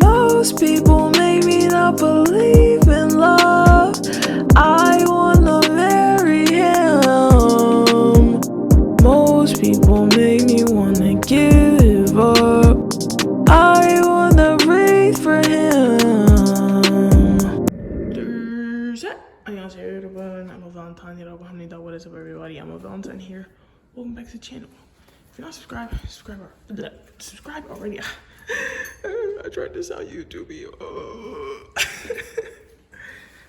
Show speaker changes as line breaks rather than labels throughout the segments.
Most people make me not believe in love. I wanna marry him. Most people make me wanna give up. I wanna breathe for him. 안녕하세요 여러분. I'm a Valentine. 여러분, what is up everybody? I'm a Valentine here. Welcome back to the channel. If you're not subscribed, subscribe already. I tried to sound YouTube.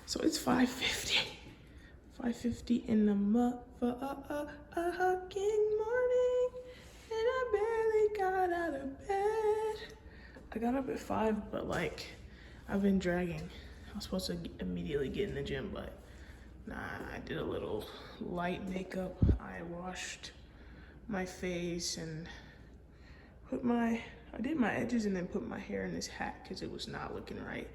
So it's 5:50. 5:50 in the motherfucking morning, and I barely got out of bed. I got up at 5, but like I've been dragging. I was supposed to immediately get in the gym, but nah, I did a little light makeup. I washed my face and I did my edges and then put my hair in this hat because it was not looking right.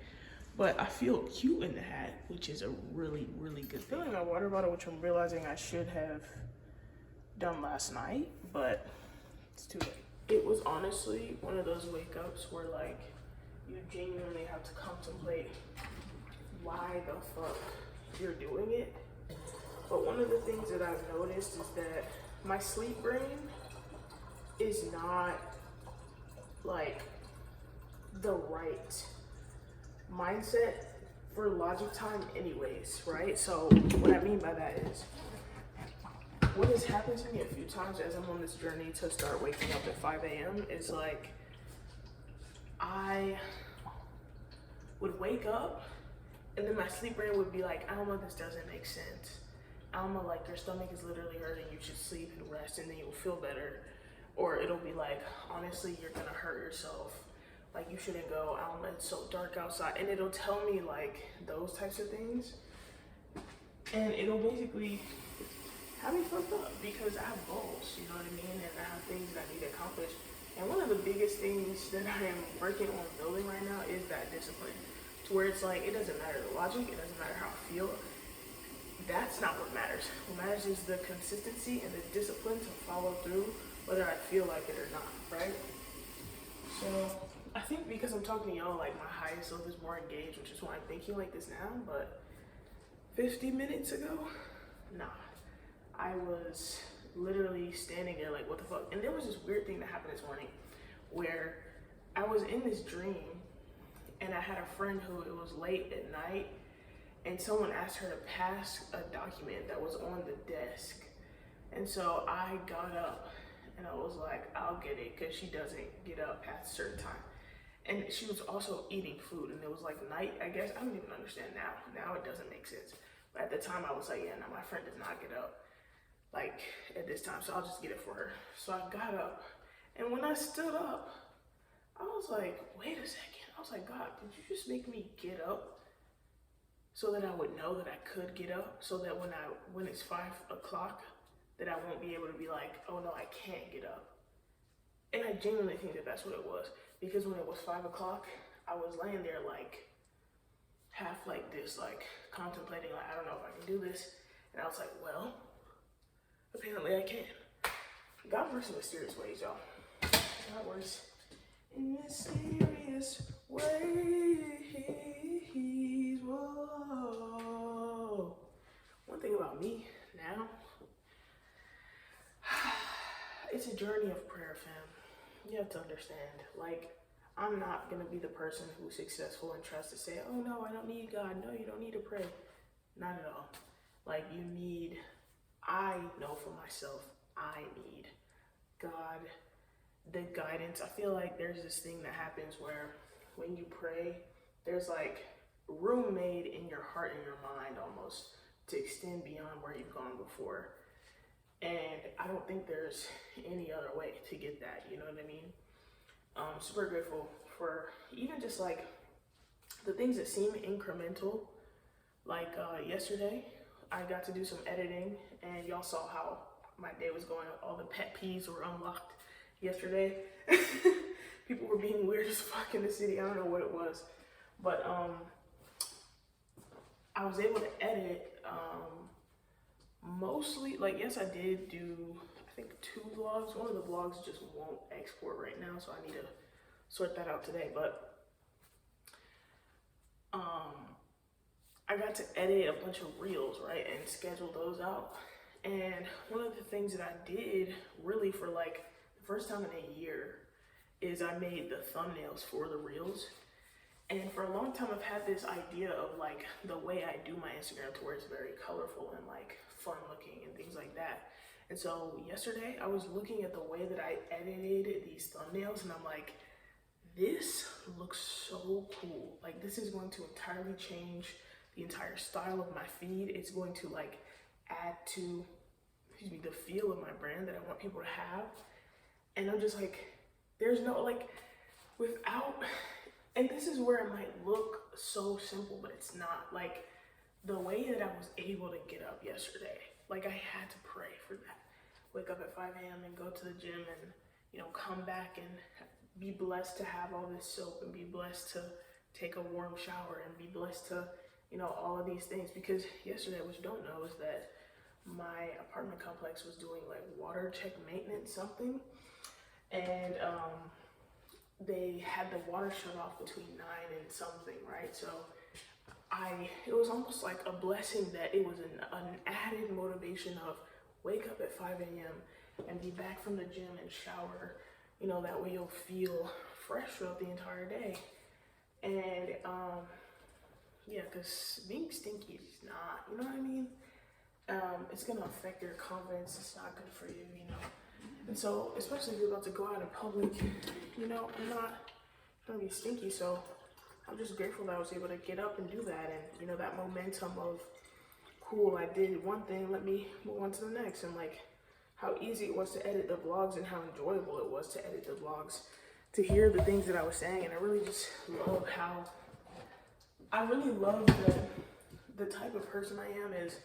But I feel cute in the hat, which is a really, really good thing. Filling my water bottle, which I'm realizing I should have done last night, but it's too late. It was honestly one of those wake ups where like you genuinely have to contemplate why the fuck you're doing it. But one of the things that I've noticed is that my sleep brain is not like the right mindset for logic time anyways, right? So what I mean by that is what has happened to me a few times as I'm on this journey to start waking up at 5 a.m. is like I would wake up and then my sleep brain would be like, Alma, this doesn't make sense. Alma, like your stomach is literally hurting, you should sleep and rest and then you'll feel better. Or it'll be like, honestly, you're gonna hurt yourself. Like you shouldn't go, Alma, it's so dark outside. And it'll tell me like those types of things. And it'll basically have me fucked up because I have goals, you know what I mean? And I have things that I need to accomplish. And one of the biggest things that I am working on building right now is that discipline. To where it's like, it doesn't matter the logic, it doesn't matter how I feel. That's not what matters. What matters is the consistency and the discipline to follow through whether I feel like it or not, right? So I think because I'm talking to y'all, like my highest self is more engaged, which is why I'm thinking like this now, but 50 minutes ago, nah. I was literally standing there like, what the fuck? And there was this weird thing that happened this morning where I was in this dream and I had a friend who, it was late at night and someone asked her to pass a document that was on the desk. And so I got up and I was like, I'll get it, because she doesn't get up at a certain time. And she was also eating food and it was like night, I guess. I don't even understand now. Now it doesn't make sense. But at the time I was like, yeah, no, my friend does not get up like at this time, so I'll just get it for her. So I got up, and when I stood up, I was like, wait a second. I was like, God, did you just make me get up so that I would know that I could get up, so that when it's 5 o'clock, that I won't be able to be like, oh no, I can't get up. And I genuinely think that that's what it was, because when it was 5 o'clock, I was laying there like half like this, like contemplating, like, I don't know if I can do this. And I was like, well, apparently I can. God works in mysterious ways, y'all. God works in mysterious ways. Whoa. One thing about me now, it's a journey of prayer, fam. You have to understand, like, I'm not gonna be the person who's successful and tries to say, oh no, I don't need God. No, you don't need to pray. Not at all. Like, I know for myself, I need God, the guidance. I feel like there's this thing that happens where when you pray, there's like room made in your heart and your mind almost to extend beyond where you've gone before. And I don't think there's any other way to get that, you know what I mean? I'm super grateful for even just like the things that seem incremental. Like yesterday, I got to do some editing and y'all saw how my day was going. All the pet peeves were unlocked yesterday. People were being weird as fuck in the city. I don't know what it was, but I was able to edit mostly, like, yes, I did do, I think 2 vlogs. One of the vlogs just won't export right now, so I need to sort that out today. But I got to edit a bunch of reels, right, and schedule those out. And one of the things that I did really for like the first time in a year is I made the thumbnails for the reels. And for a long time, I've had this idea of like the way I do my Instagram to where it's very colorful and like fun looking and things like that. And so yesterday I was looking at the way that I edited these thumbnails and I'm like, this looks so cool. Like this is going to entirely change the entire style of my feed. It's going to like add to, the feel of my brand that I want people to have. And I'm just like, there's no like, without, and this is where it might look so simple, but it's not. Like the way that I was able to get up yesterday, like I had to pray for that. Wake up at 5 a.m. and go to the gym and, you know, come back and be blessed to have all this soap and be blessed to take a warm shower and be blessed to, you know, all of these things. Because yesterday, what you don't know is that my apartment complex was doing like water check maintenance something. And they had the water shut off between 9 and something, right? So it was almost like a blessing that it was an added motivation of wake up at 5 a.m. and be back from the gym and shower. You know, that way you'll feel fresh throughout the entire day. And yeah, because being stinky is not, you know what I mean? It's gonna affect your confidence. It's not good for you, you know? And so, especially if you're about to go out in public, you know, I'm not gonna be stinky. So I'm just grateful that I was able to get up and do that. And, you know, that momentum of, cool, I did one thing, let me move on to the next. And like how easy it was to edit the vlogs and how enjoyable it was to edit the vlogs, to hear the things that I was saying. And I really just love how, I really love the type of person I am is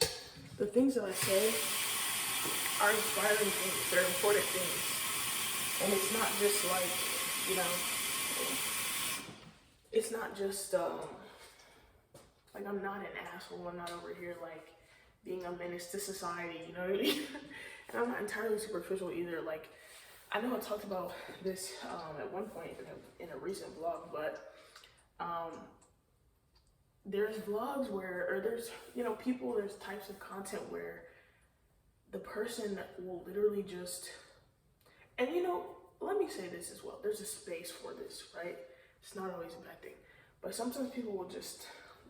the things that I say are inspiring things, they're important things. And it's not just like, you know, it's not just, like I'm not an asshole, I'm not over here like being a menace to society, you know what I mean? And I'm not entirely superficial either. Like, I know I talked about this at one point in a recent vlog, but there's vlogs where, or there's, you know, people, there's types of content where the person will literally just, and you know, let me say this as well, there's a space for this, right? It's not always a bad thing, but sometimes people will just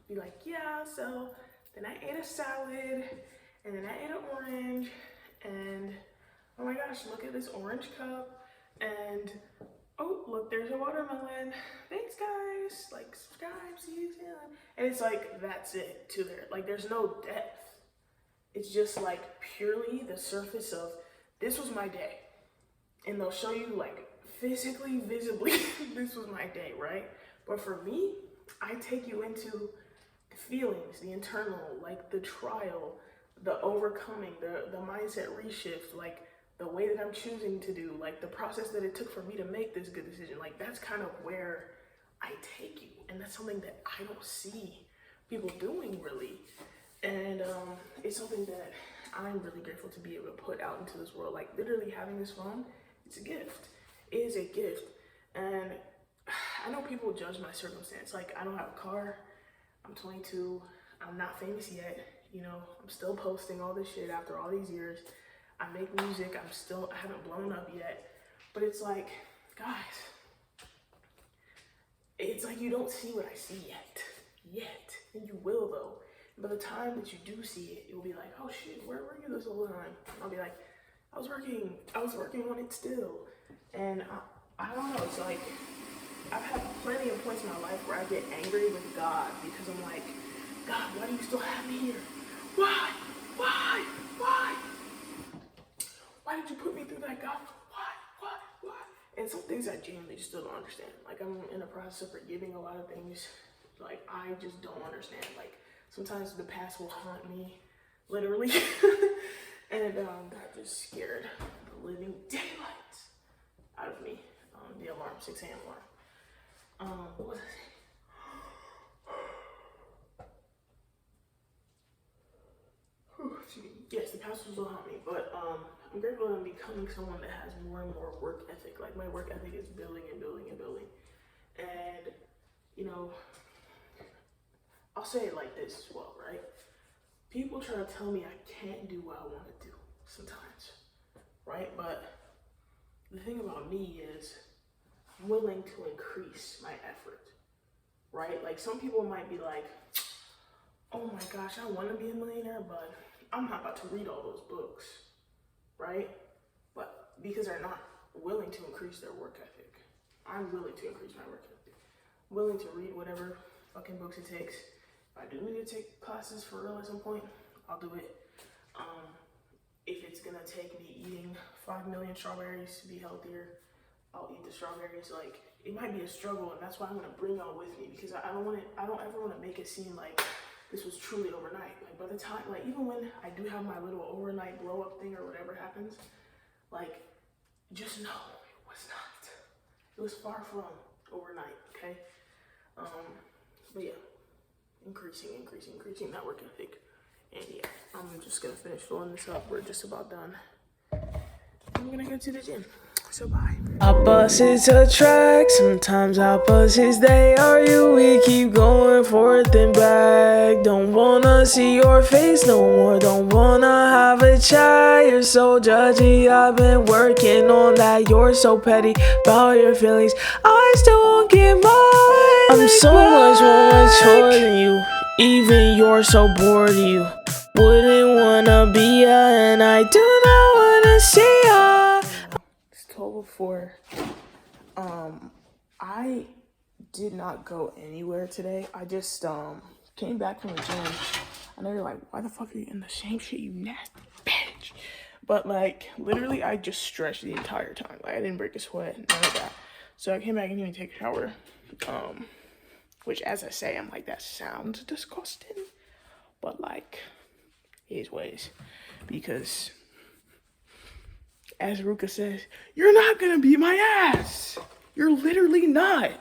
be like, yeah, so then I ate a salad, and then I ate an orange, and oh my gosh, look at this orange cup, and oh, look, there's a watermelon. Thanks, guys. Like, subscribe, see you soon. And it's like, that's it to there. Like, there's no depth. It's just like purely the surface of, this was my day. And they'll show you like physically, visibly, this was my day, right? But for me, I take you into the feelings, the internal, like the trial, the overcoming, the mindset reshift, like the way that I'm choosing to do, like the process that it took for me to make this good decision. Like that's kind of where I take you. And that's something that I don't see people doing really. And it's something that I'm really grateful to be able to put out into this world. Like literally having this phone, it's a gift. It is a gift. And I know people judge my circumstance. Like I don't have a car, I'm 22, I'm not famous yet. You know, I'm still posting all this shit after all these years. I make music, I haven't blown up yet. But it's like, guys, it's like you don't see what I see yet. And you will though. And by the time that you do see it, you'll be like, oh shit, where were you this whole time? And I'll be like, I was working on it still. And I don't know, it's like, I've had plenty of points in my life where I get angry with God because I'm like, God, why do you still have me here? Why? Why did you put me through that, God? Why? And some things I genuinely still don't understand. Like I'm in the process of forgiving a lot of things. Like I just don't understand. Like sometimes the past will haunt me, literally. And that just scared the living daylights out of me. The alarm, 6 a.m. alarm. What was I saying? Yes, the past will haunt me, but I'm grateful that I'm becoming someone that has more and more work ethic. Like my work ethic is building and building and building. know, I'll say it like this as well, right? People try to tell me I can't do what I want to do sometimes, right? But the thing about me is I'm willing to increase my effort, right? Like some people might be like, oh my gosh, I want to be a millionaire, but I'm not about to read all those books, right? But because they're not willing to increase their work ethic, I'm willing to increase my work ethic. I'm willing to read whatever fucking books it takes. If I do need to take classes for real at some point, I'll do it. If it's gonna take me eating 5 million strawberries to be healthier, I'll eat the strawberries. Like, it might be a struggle, and that's why I'm gonna bring y'all with me, because I don't ever wanna make it seem like this was truly overnight. Like, by the time, like, even when I do have my little overnight blow up thing or whatever happens, like, just know it was not. It was far from overnight, okay? But yeah, increasing that work ethic. And yeah, I'm just gonna finish filling this up. We're just about done. I'm gonna go to the gym. So bye. Our buses attract, sometimes our buses they argue. We keep going forth and back. Don't wanna see your face no more. Don't wanna have a chat. You're so judgy. I've been working on that. You're so petty about your feelings. I still won't get mine. I'm so much more mature than you. Even you're so bored of you. Wouldn't wanna be ya, and I do not wanna see ya. 12:04. I did not go anywhere today. I just came back from the gym. I know you're like, why the fuck are you in the same shit, you nasty bitch? But like, literally, I just stretched the entire time. Like, I didn't break a sweat, none of that. So I came back and didn't even take a shower. Which, as I say, I'm like, that sounds disgusting. But like, it is ways, because as Ruka says, you're not gonna beat my ass. You're literally not.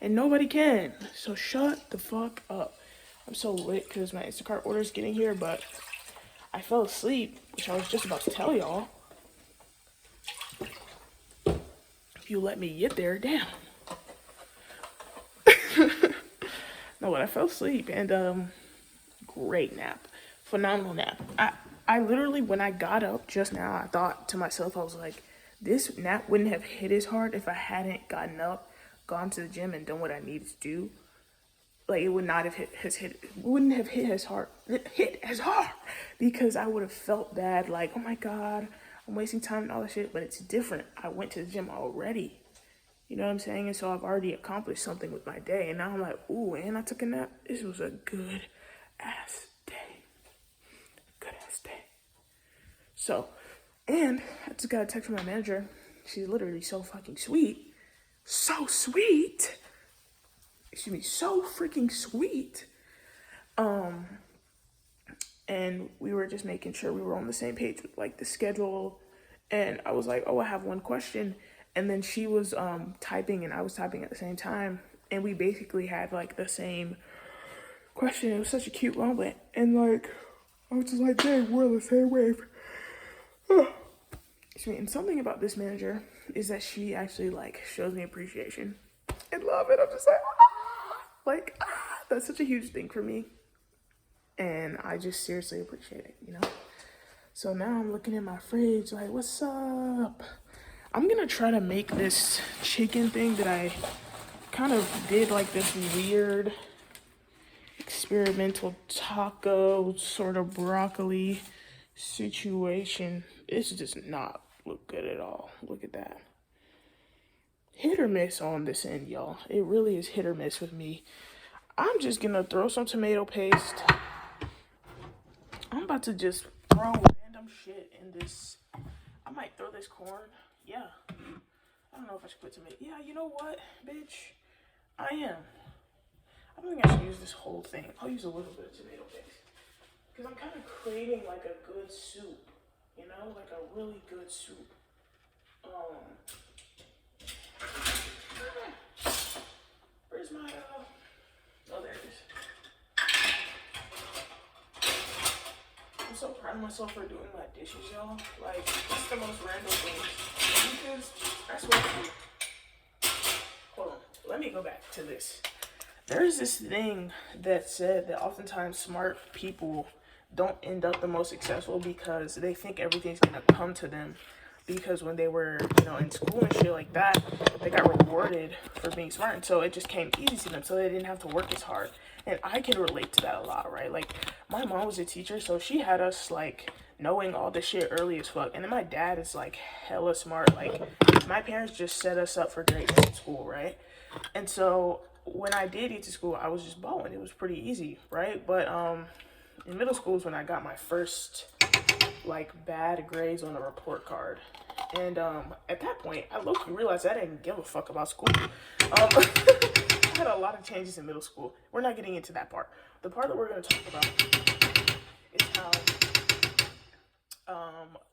And nobody can. So shut the fuck up. I'm so lit because my Instacart order is getting here, but I fell asleep, which I was just about to tell y'all. If you let me get there, damn. No, but I fell asleep, and great nap. Phenomenal nap. I literally, when I got up just now, I thought to myself, I was like, this nap wouldn't have hit as hard if I hadn't gotten up, gone to the gym, and done what I needed to do. Like, it would not have hit as hard, because I would have felt bad, like, oh my God, I'm wasting time and all that shit. But it's different. I went to the gym already. You know what I'm saying? And so I've already accomplished something with my day. And now I'm like, ooh, and I took a nap. This was a good ass day. So, and I just got a text from my manager. She's literally so fucking sweet. So sweet. Excuse me, so freaking sweet. And we were just making sure we were on the same page with like the schedule. And I was like, oh, I have one question. And then she was typing and I was typing at the same time. And we basically had like the same question. It was such a cute moment. And like, I was just like, dang, we're on the same wave. Excuse me. And something about this manager is that she actually like shows me appreciation and love it. I'm just like, that's such a huge thing for me. And I just seriously appreciate it, you know? So now I'm looking in my fridge like, what's up? I'm gonna try to make this chicken thing that I kind of did, like this weird experimental taco sort of broccoli situation. This does not look good at all. Look at that. Hit or miss on this end, y'all. It really is hit or miss with me. I'm just gonna throw some tomato paste. I'm about to just throw random shit in this. I might throw this corn. Yeah. I don't know if I should put tomato. Yeah, you know what, bitch? I am. I don't think I should use this whole thing. I'll use a little bit of tomato paste. Because I'm kind of craving like a good soup. You know? Like a really good soup. Where's my, oh, there it is. I'm so proud of myself for doing my dishes, y'all. Like, it's the most random thing. Because, I swear to you. Hold on. Let me go back to this. There's this thing that said that oftentimes smart people don't end up the most successful because they think everything's gonna come to them. Because when they were, in school and shit like that, they got rewarded for being smart, and so it just came easy to them, so they didn't have to work as hard. And I can relate to that a lot, right? Like, my mom was a teacher, so she had us, like, knowing all this shit early as fuck. And then my dad is, like, hella smart. Like, my parents just set us up for greatness in school, right? And so when I did get to school, I was just balling. It was pretty easy, right? But in middle school is when I got my first, like, bad grades on a report card. And at that point, I low-key realized I didn't give a fuck about school. I had a lot of changes in middle school. We're not getting into that part. The part that we're going to talk about is how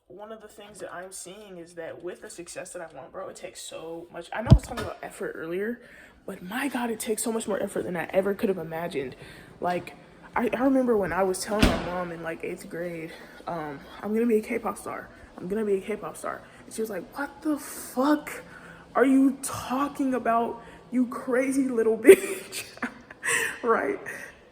one of the things that I'm seeing is that with the success that I want, bro, it takes so much. I know I was talking about effort earlier, but my God, it takes so much more effort than I ever could have imagined. Like, I remember when I was telling my mom in, like, 8th grade, I'm going to be a K-pop star. I'm going to be a K-pop star. And she was like, what the fuck are you talking about, you crazy little bitch? Right?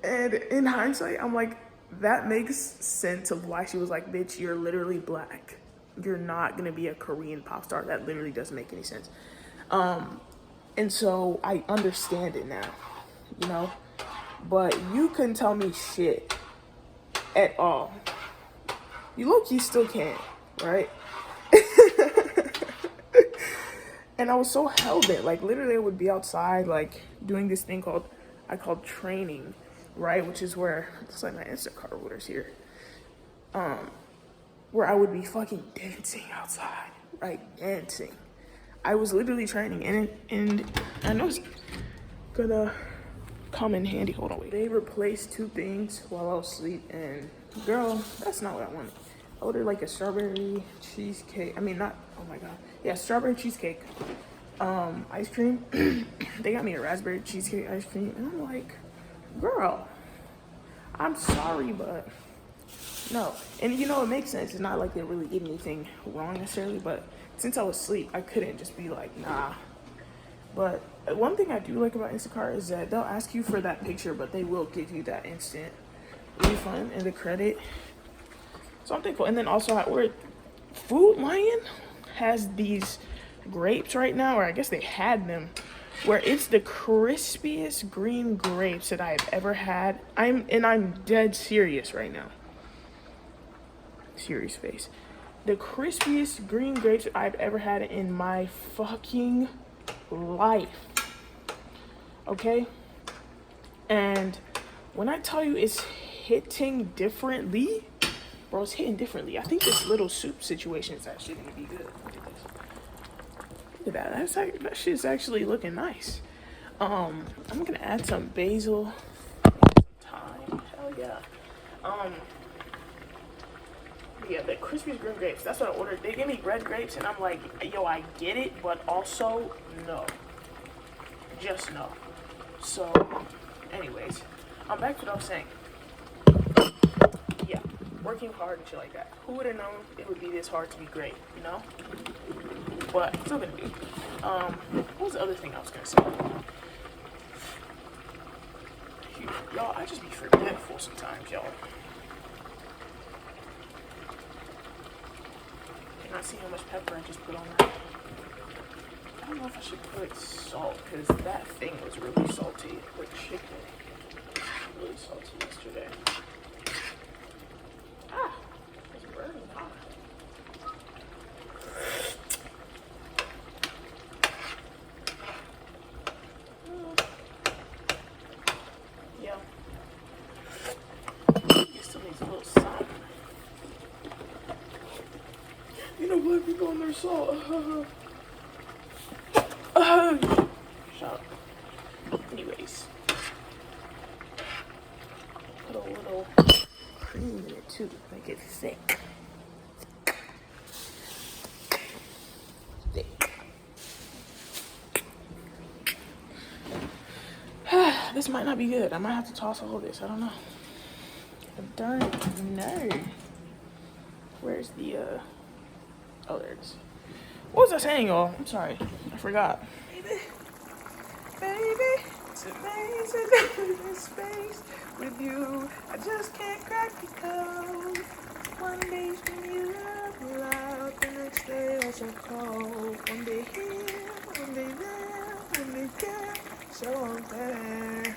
And in hindsight, I'm like, that makes sense of why she was like, bitch, you're literally black. You're not going to be a Korean pop star. That literally doesn't make any sense. And so I understand it now, But you couldn't tell me shit at all. You low-key still can't, right? And I was so hell-bent. Like, literally I would be outside, like, doing this thing I called training, right? Which is where, it's like my Instacart orders here. Where I would be fucking dancing outside, right? Dancing. I was literally training, and I know it's gonna come in handy. Hold on, wait. They replaced 2 things while I was asleep, and girl, that's not what I wanted. I ordered like a strawberry cheesecake. I mean, not, oh my God. Yeah, strawberry cheesecake. Ice cream. They got me a raspberry cheesecake ice cream, and I'm like, girl, I'm sorry, but no. And it makes sense. It's not like they really did anything wrong necessarily, but since I was asleep, I couldn't just be like, nah. But one thing I do like about Instacart is that they'll ask you for that picture, but they will give you that instant refund and the credit. So I'm thankful. And then also I ordered Food Lion has these grapes right now, or I guess they had them, where it's the crispiest green grapes that I've ever had. I'm dead serious right now. Serious face. The crispiest green grapes I've ever had in my fucking life. Okay? And when I tell you it's hitting differently, bro, it's hitting differently. I think this little soup situation is actually gonna be good. Look at that. That shit's actually looking nice. I'm gonna add some basil, thyme. Hell yeah. Yeah, the crispy green grapes. That's what I ordered. They gave me red grapes, and I'm like, yo, I get it, but also no. Just no. So, anyways, I'm back to what I was saying. Yeah, working hard and shit like that. Who would have known it would be this hard to be great, But it's still gonna be. What was the other thing I was gonna say? Y'all, I just be forgetful sometimes, y'all. Can I see how much pepper I just put on that? I don't know if I should put salt, because that thing was really salty. The chicken was really salty yesterday. Ah, it's burning hot. Yeah. It still needs a little salt. Black people on their salt. Shut up. Anyways. Put a little cream in it too, make it thick. This might not be good. I might have to toss all of this. I don't know. I don't know. Where's the, oh, there it is. What was I saying, y'all? I'm sorry. I forgot. Baby, It's amazing in space with you. I just can't crack the code. One day when you love loud, the next day I so cold. One day here, one day there, one day there, so unfair.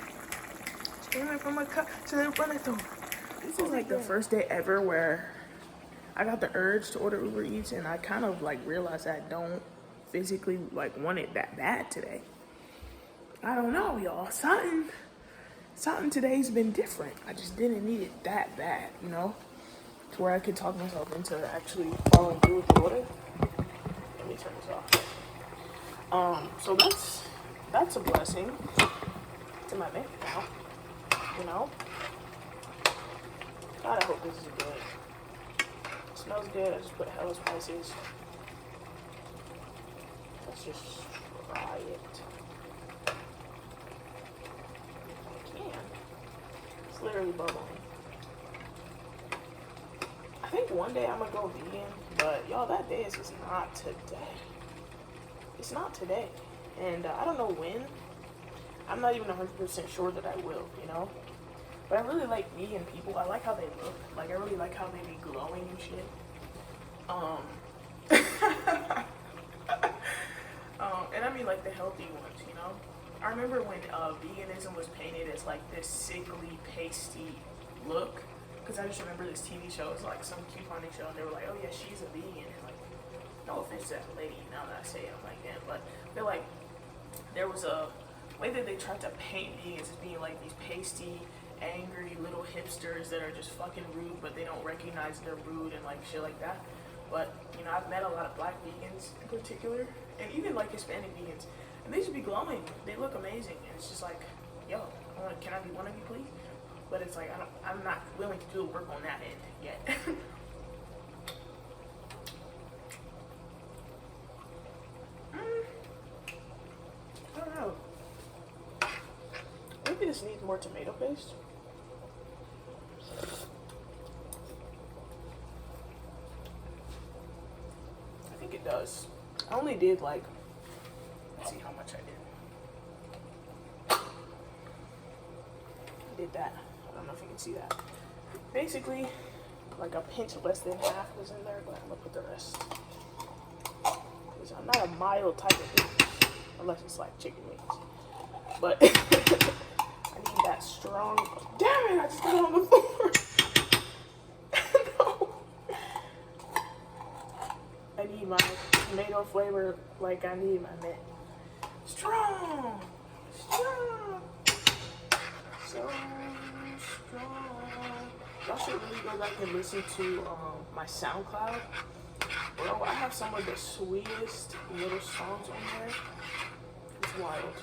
Screaming from a cup to the running through. This is like the first day ever where I got the urge to order Uber Eats, and I kind of like realized I don't physically like want it that bad today. I don't know, y'all. Something today's been different. I just didn't need it that bad, you know, to where I could talk myself into actually following through with the order. Let me turn this off. So that's a blessing to my bank account, you know. God, I hope this is good. It smells good. I just put hella spices. Let's just try it. I can. It's literally bubbling. I think one day I'm gonna go vegan, but y'all, that day is just not today. It's not today. And I don't know when. I'm not even 100% sure that I will, you know? But I really like vegan people. I like how they look. Like, I really like how they be glowing and shit. And I mean like the healthy ones, you know? I remember when veganism was painted as like this sickly, pasty look. Because I just remember this TV show, it was like some couponing show, and they were like, oh yeah, she's a vegan. And like, no offense to that lady, now that I say it, I'm like that. But they're like, there was a way that they tried to paint vegans as being like these pasty, angry little hipsters that are just fucking rude, but they don't recognize they're rude and like shit like that. But you know, I've met a lot of black vegans in particular, and even like Hispanic vegans, and they just be glowing. They look amazing, and it's just like, yo, can I be one of you, please? But it's like I'm not willing to do the work on that end yet. I don't know. Maybe this needs more tomato paste. I think it does. I only did like, let's see how much I did. I did that. I don't know if you can see that. Basically, like a pinch less than half was in there, but I'm gonna put the rest. Because I'm not a mild type of meat, unless it's like chicken wings. But I need that strong. Damn it! I just got it on the floor. No. I need my tomato flavor like I need my mint. Strong. So strong. Y'all should really go back and listen to my SoundCloud. Bro, I have some of the sweetest little songs on there. It's wild.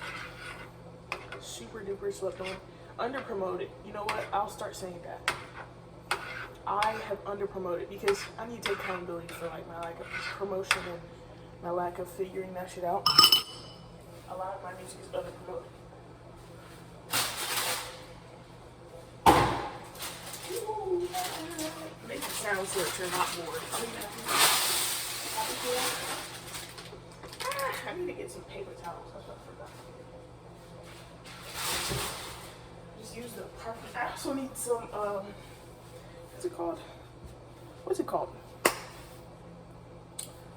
Super duper slept on. Underpromoted. You know what? I'll start saying that. I have underpromoted because I need to take accountability for like my lack of promotion and my lack of figuring that shit out. A lot of my music is underpromoted. Make it sound so that you're not bored. I need to get some paper towels. I forgot. Just use the carpet. I also need some, what's it called?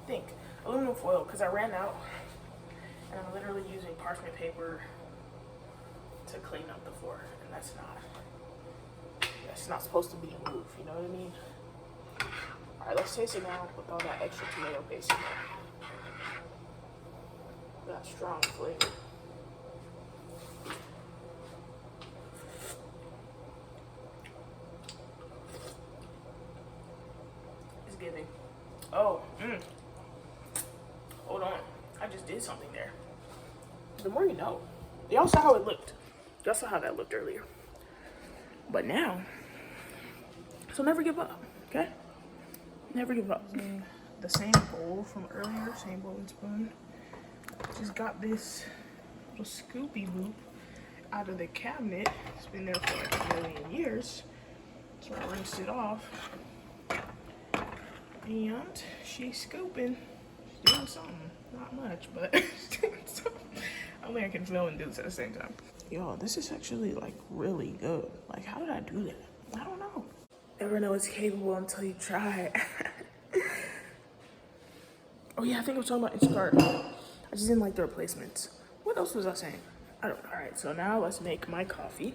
Think. Aluminum foil, because I ran out. And I'm literally using parchment paper to clean up the floor. And that's not supposed to be a move, you know what I mean? Alright, let's taste it now with all that extra tomato paste in there. That strong flavor. It's giving. Oh, hold on. I just did something there. The more you know. Y'all saw how it looked. Y'all saw how that looked earlier. But now, so never give up, okay? Never give up. The same bowl from earlier, same bowl and spoon. Just got this little scoopy loop out of the cabinet. It's been there for like a million years. So I rinsed it off. And she's scooping. She's doing something. Not much, but she's doing something. I don't think I can film and do this at the same time. Yo, this is actually like really good. Like, how did I do that? I don't know. Never know it's capable until you try it. Oh yeah, I think I was talking about Instacart. I just didn't like the replacements. What else was I saying? I don't know. All right, so now let's make my coffee.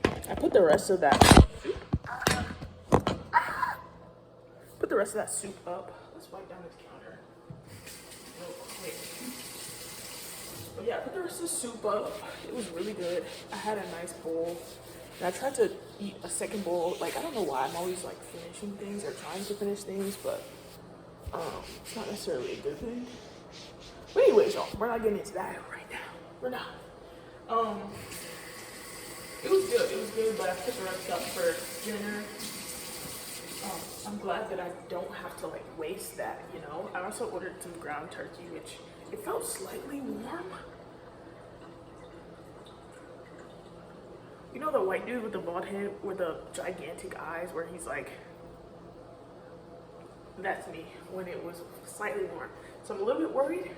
I put the rest of that soup up. Let's wipe down this counter real quick. But yeah, I put the rest of the soup up. It was really good. I had a nice bowl. And I tried to eat a second bowl. Like, I don't know why I'm always like finishing things or trying to finish things, but it's not necessarily a good thing. But anyways, y'all, we're not getting into that right now. We're not. It was good, but I put the rest up for dinner. I'm glad that I don't have to like waste that, you know. I also ordered some ground turkey, which it felt slightly warm. You know the white dude with the bald head with the gigantic eyes where he's like, that's me when it was slightly warm. So I'm a little bit worried.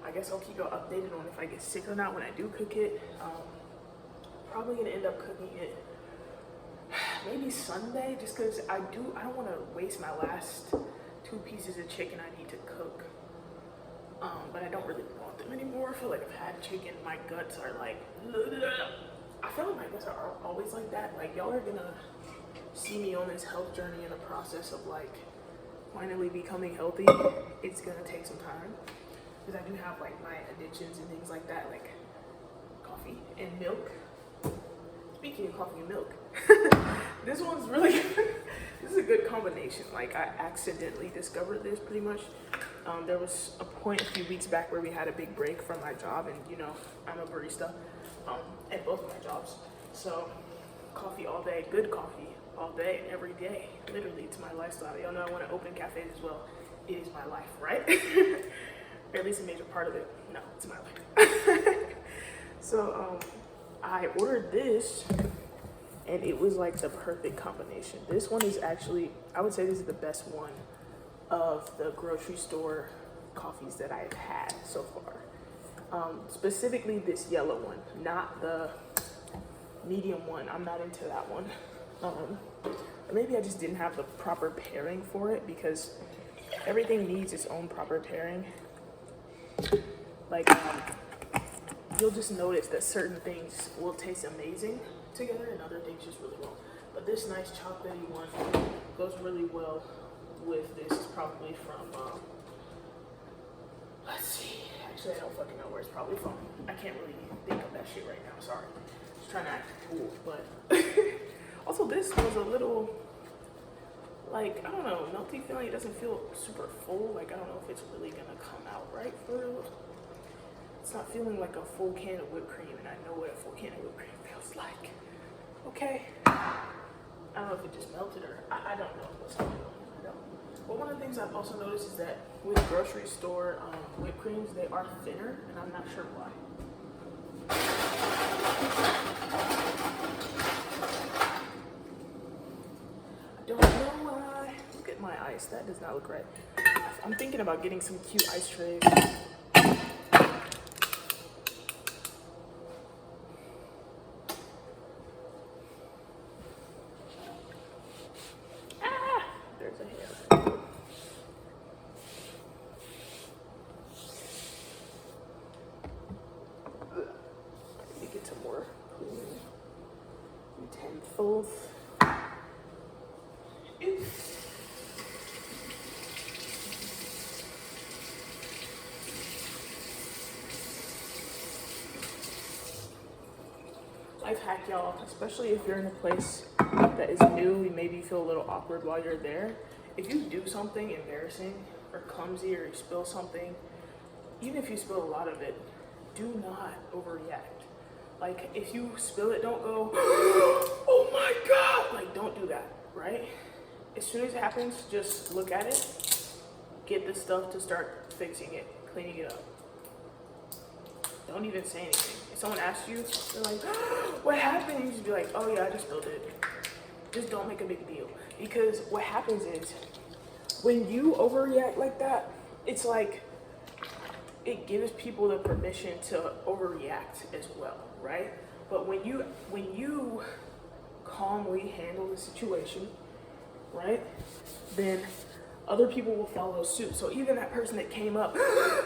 I guess I'll keep you updated on if I get sick or not when I do cook it. Probably gonna end up cooking it maybe Sunday, just because I don't want to waste my last 2 pieces of chicken I need to cook. But I don't really want them anymore. I feel like I've had chicken, my guts are like, I feel like my guts are always like that. Like, y'all are gonna see me on this health journey in the process of like finally becoming healthy. It's gonna take some time because I do have like my addictions and things like that, like coffee and milk. Speaking of coffee and milk, this one's really good. This is a good combination. Like, I accidentally discovered this pretty much. There was a point a few weeks back where we had a big break from my job, and you know, I'm a barista at both of my jobs. So coffee all day, good coffee all day, every day. Literally, it's my lifestyle. Y'all know I want to open cafes as well. It is my life, right? Or at least a major part of it. No, it's my life. So I ordered this, and it was like the perfect combination. This one is actually, I would say this is the best one of the grocery store coffees that I've had so far. Specifically this yellow one, not the medium one. I'm not into that one. Or maybe I just didn't have the proper pairing for it, because everything needs its own proper pairing. Like, you'll just notice that certain things will taste amazing together and other things just really won't. But this nice chocolatey one goes really well with this. It's probably from, let's see. Actually, I don't fucking know where it's probably from. I can't really think of that shit right now. Sorry. Just trying to act cool. But also, this was a little, like, I don't know, melty feeling. It doesn't feel super full. Like, I don't know if it's really gonna come out right for real. It's not feeling like a full can of whipped cream, and I know what a full can of whipped cream feels like. Okay. I don't know if it just melted or I don't know what's going on. I don't. But one of the things I've also noticed is that with grocery store whipped creams, they are thinner, and I'm not sure why. I don't know why. Look at my ice. That does not look right. I'm thinking about getting some cute ice trays. Utensils. Life hack, y'all, especially if you're in a place that is new and maybe you feel a little awkward while you're there. If you do something embarrassing or clumsy or you spill something, even if you spill a lot of it, do not overreact. Like, if you spill it, don't go, oh my God, like, don't do that, right? As soon as it happens, just look at it, get the stuff to start fixing it, cleaning it up. Don't even say anything. If someone asks you, they're like, what happened? You just be like, oh yeah, I just spilled it. Just don't make a big deal. Because what happens is, when you overreact like that, it's like, it gives people the permission to overreact as well, right? But when you calmly handle the situation, right, then other people will follow suit. So even that person that came up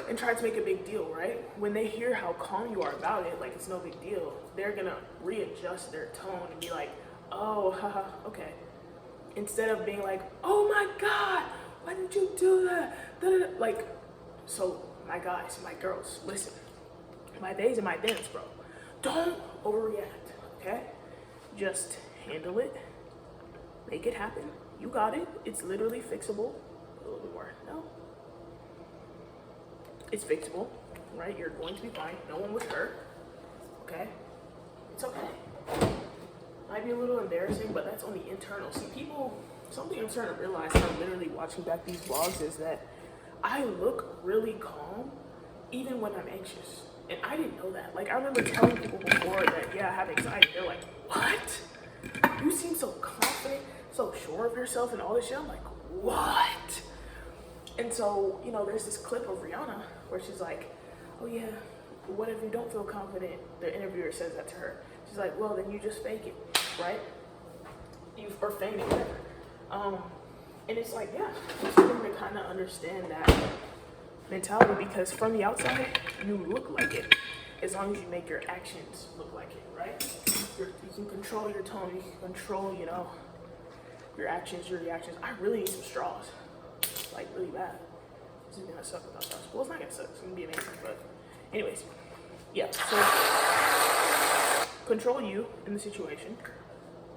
and tried to make a big deal, right, when they hear how calm you are about it, like it's no big deal, they're gonna readjust their tone and be like, oh, haha, okay. Instead of being like, oh my God, why did you do that? Like, so my guys, my girls, listen, my days and my dents, bro. Don't overreact, okay? Just handle it, make it happen. You got it. It's literally fixable. A little bit more. No. It's fixable, right? You're going to be fine. No one was hurt, okay? It's okay. Might be a little embarrassing, but that's only internal. See, people, something I'm starting to realize when I'm literally watching back these vlogs is that I look really calm even when I'm anxious. And I didn't know that. Like, I remember telling people before that, yeah, I have anxiety. They're like, what? You seem so confident, so sure of yourself and all this shit. I'm like, what? And so, you know, there's this clip of Rihanna where she's like, oh yeah, what if you don't feel confident? The interviewer says that to her. She's like, well, then you just fake it, right? Or feign it, whatever. And it's like, yeah, it's important to kind of understand that mentality, because from the outside, you look like it, as long as you make your actions look like it, right? You can control your tone, you can control, you know, your actions, your reactions. I really need some straws, like really bad. This is gonna suck without straws. Well, it's not gonna suck, it's gonna be amazing, but anyways, yeah, so control you in the situation,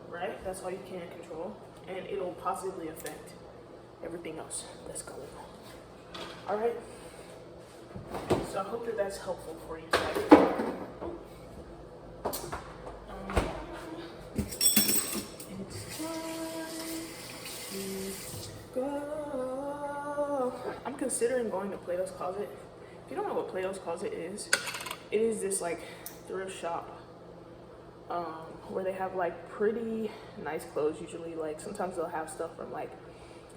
right? That's all you can control, and it'll positively affect everything else that's going on. All right, so I hope that that's helpful for you today. It's time to go. I'm considering going to Plato's Closet. If you don't know what Plato's Closet is, it is this like thrift shop where they have like pretty nice clothes. Usually, like sometimes they'll have stuff from like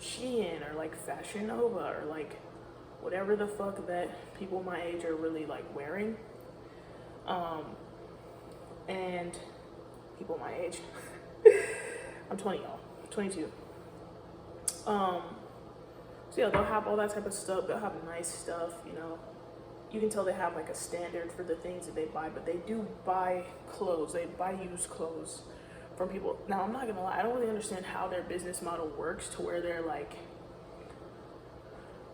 Shein or like Fashion Nova or like whatever the fuck that people my age are really like wearing. And people my age, I'm 20, y'all, 22. So yeah, they'll have all that type of stuff. They'll have nice stuff, you know. You can tell they have like a standard for the things that they buy, but they do buy clothes. They buy used clothes from people. Now, I'm not gonna lie, I don't really understand how their business model works to where they're like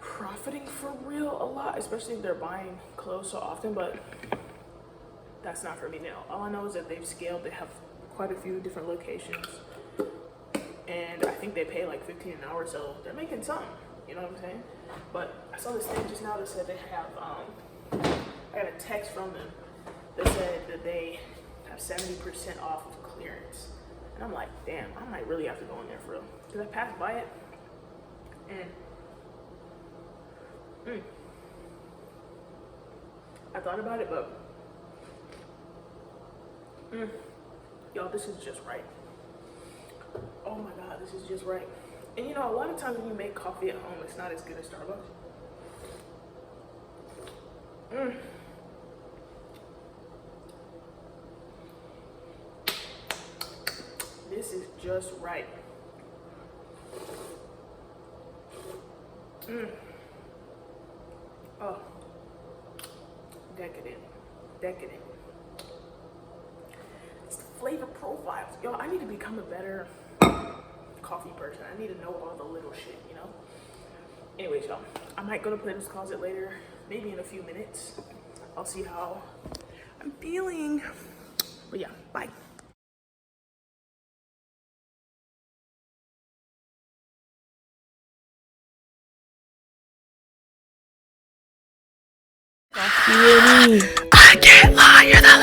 profiting for real a lot, especially if they're buying clothes so often, but that's not for me now. All I know is that they've scaled. They have quite a few different locations, and I think they pay like $15 an hour, so they're making some, you know what I'm saying? But I saw this thing just now that said they have, I got a text from them that said that they have 70% off of clearance. And I'm like, damn, I might really have to go in there for real. Because I passed by it, and I thought about it, but y'all, this is just right. Oh my God, this is just right. And you know, a lot of times when you make coffee at home, it's not as good as Starbucks. This is just right. Oh, decadent, decadent. It's the flavor profiles. Yo, I need to become a better coffee person. I need to know all the little shit, you know? Anyways, y'all, I might go to Plato's Closet later, maybe in a few minutes. I'll see how I'm feeling. But yeah, bye.
I can't lie, you're the